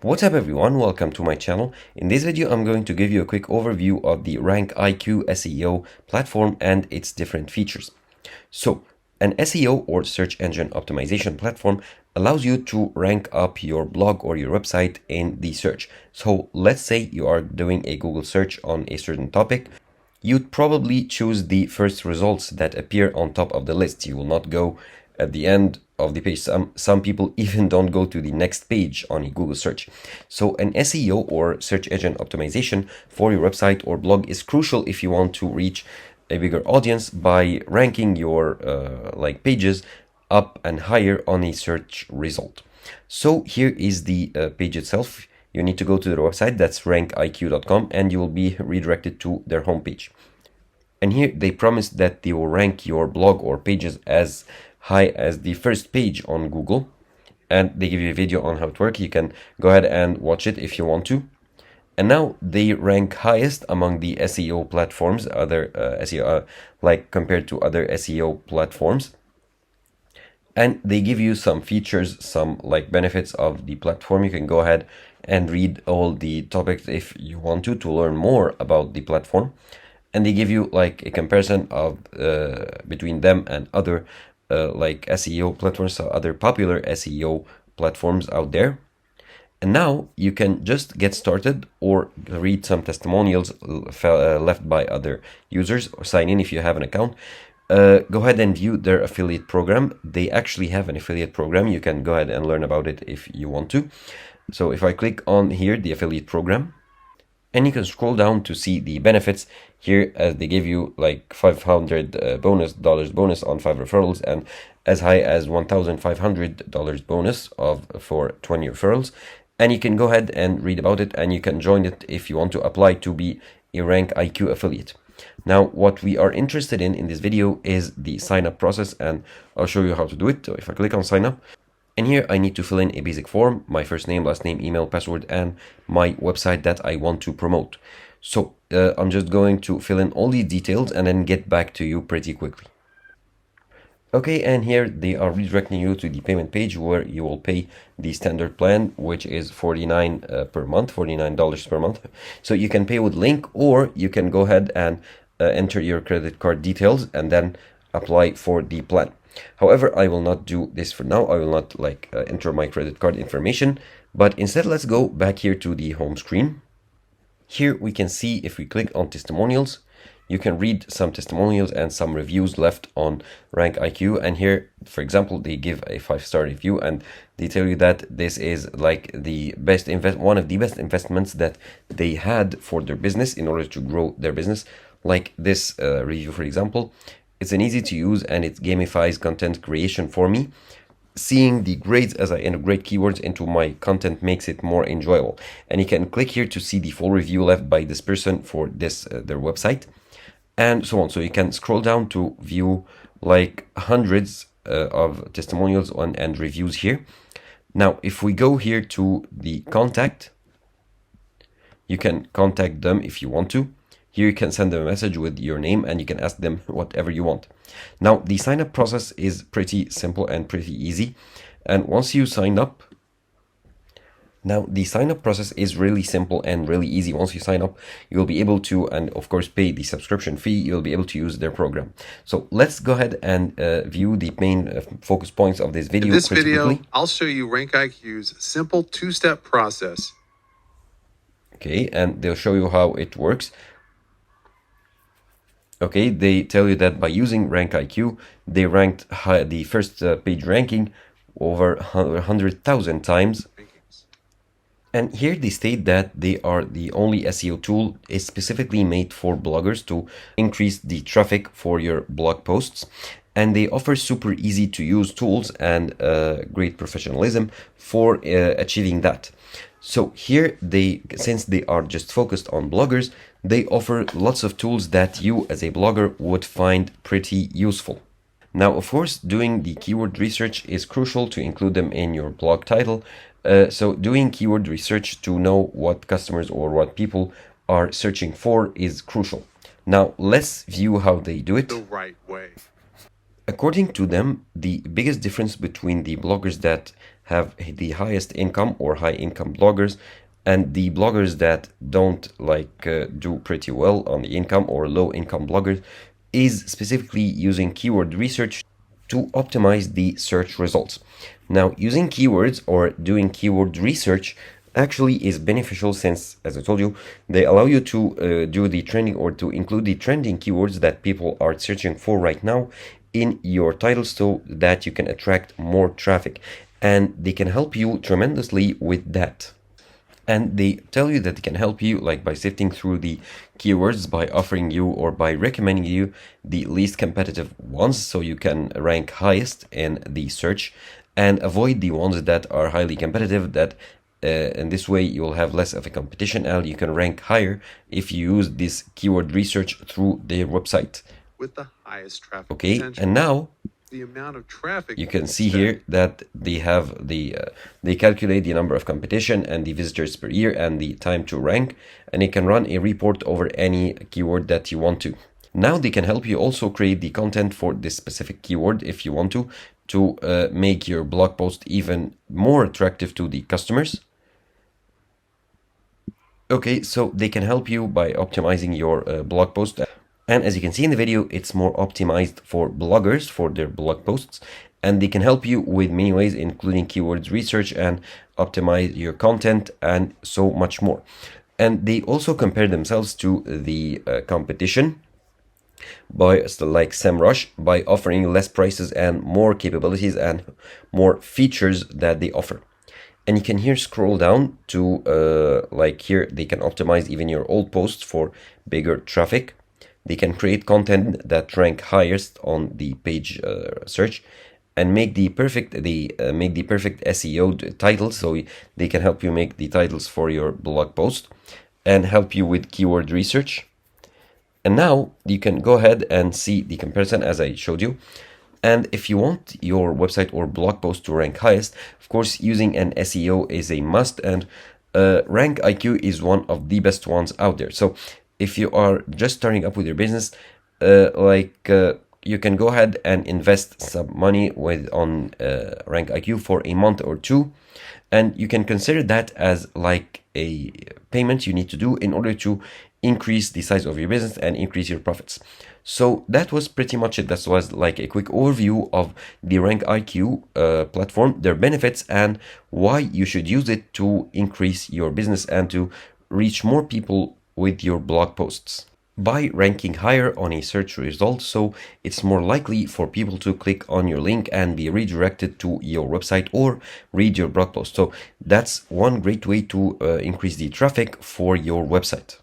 What's up everyone, welcome to my channel. In this video I'm going to give you a quick overview of the Rankiq SEO platform and its different features. So an SEO or search engine optimization platform allows you to rank up your blog or your website in the search. So let's say you are doing a Google search on a certain topic. You'd probably choose the first results that appear on top of the list. You will not go at the end of the page. Some people even don't go to the next page on a Google search. So an SEO or search engine optimization for your website or blog is crucial if you want to reach a bigger audience by ranking your pages up and higher on a search result. So here is the page itself. You need to go to their website, that's rankiq.com, and you will be redirected to their homepage. And here they promise that they will rank your blog or pages as high as the first page on Google. And they give you a video on how it works. You can go ahead and watch it if you want to. And now they rank highest among the SEO platforms, other SEO, compared to other SEO platforms. And they give you some features, some benefits of the platform. You can go ahead and read all the topics if you want to learn more about the platform. And they give you a comparison of between them and other SEO platforms, so other popular SEO platforms out there. And now you can just get started or read some testimonials left by other users or sign in if you have an account. Go ahead and view their affiliate program. They actually have an affiliate program. You can go ahead and learn about it if you want to. So if I click on here, the affiliate program, and you can scroll down to see the benefits here, as they give you $500 bonus on 5 referrals and as high as $1,500 bonus for 20 referrals. And you can go ahead and read about it, and you can join it if you want to apply to be a Rankiq affiliate. Now, what we are interested in this video is the sign up process, and I'll show you how to do it. So if I click on sign up, and here I need to fill in a basic form, my first name, last name, email, password, and my website that I want to promote. So I'm just going to fill in all these details and then get back to you pretty quickly. Okay, and here they are redirecting you to the payment page where you will pay the standard plan, which is $49 per month, $49 per month. So you can pay with link, or you can go ahead and enter your credit card details and then apply for the plan. However, I will not do this for now. I will not enter my credit card information, but instead let's go back here to the home screen. Here we can see, if we click on testimonials, you can read some testimonials and some reviews left on Rankiq. And here, for example, they give a 5-star review, and they tell you that this is the best one of the best investments that they had for their business in order to grow their business. Like this review, for example, it's an easy to use and it gamifies content creation for me. Seeing the grades as I integrate keywords into my content makes it more enjoyable. And you can click here to see the full review left by this person for this their website, and so on. So you can scroll down to view hundreds of testimonials and reviews here. Now, if we go here to the contact, you can contact them if you want to. Here you can send them a message with your name and you can ask them whatever you want. Now, the sign up process is pretty simple and pretty easy. And once you sign up, now the sign up process is really simple and really easy. Once you sign up, you'll be able to, and of course, pay the subscription fee. You'll be able to use their program. So let's go ahead and view the main focus points of this video. In this video, I'll show you Rankiq's simple 2-step process. Okay, and they'll show you how it works. Okay, they tell you that by using Rankiq, they ranked the first page ranking over 100,000 times. And here they state that they are the only SEO tool is specifically made for bloggers to increase the traffic for your blog posts. And they offer super easy to use tools and great professionalism for achieving that. So here since they are just focused on bloggers, they offer lots of tools that you as a blogger would find pretty useful. Now, of course, doing the keyword research is crucial to include them in your blog title. So doing keyword research to know what customers or what people are searching for is crucial. Now, let's view how they do it the right way. According to them, the biggest difference between the bloggers that have the highest income or high income bloggers, and the bloggers that don't do pretty well on the income or low income bloggers is specifically using keyword research to optimize the search results. Now, using keywords or doing keyword research actually is beneficial since, as I told you, they allow you to do the trending or to include the trending keywords that people are searching for right now in your title so that you can attract more traffic. And they can help you tremendously with that. And they tell you that they can help you like by sifting through the keywords, by offering you or by recommending you the least competitive ones so you can rank highest in the search and avoid the ones that are highly competitive, that in this way you will have less of a competition and you can rank higher if you use this keyword research through their website. With the highest traffic Okay, potential. and now The amount of traffic you can see here that they have they calculate the number of competition and the visitors per year and the time to rank, and you can run a report over any keyword that you want to. Now they can help you also create the content for this specific keyword if you want to make your blog post even more attractive to the customers. Okay, so they can help you by optimizing your blog post. And as you can see in the video, it's more optimized for bloggers for their blog posts. And they can help you with many ways, including keywords research and optimize your content and so much more. And they also compare themselves to the competition by like SEMrush by offering less prices and more capabilities and more features that they offer. And you can here scroll down to like here they can optimize even your old posts for bigger traffic. They can create content that rank highest on the page search and make the perfect SEO titles, so they can help you make the titles for your blog post and help you with keyword research. And now you can go ahead and see the comparison as I showed you. And if you want your website or blog post to rank highest, of course, using an SEO is a must, and Rankiq is one of the best ones out there. So if you are just starting up with your business, you can go ahead and invest some money on Rankiq for a month or two, and you can consider that as like a payment you need to do in order to increase the size of your business and increase your profits. So that was pretty much it. That was like a quick overview of the Rankiq platform, their benefits, and why you should use it to increase your business and to reach more people with your blog posts. By ranking higher on a search result, so it's more likely for people to click on your link and be redirected to your website or read your blog post. So that's one great way to increase the traffic for your website.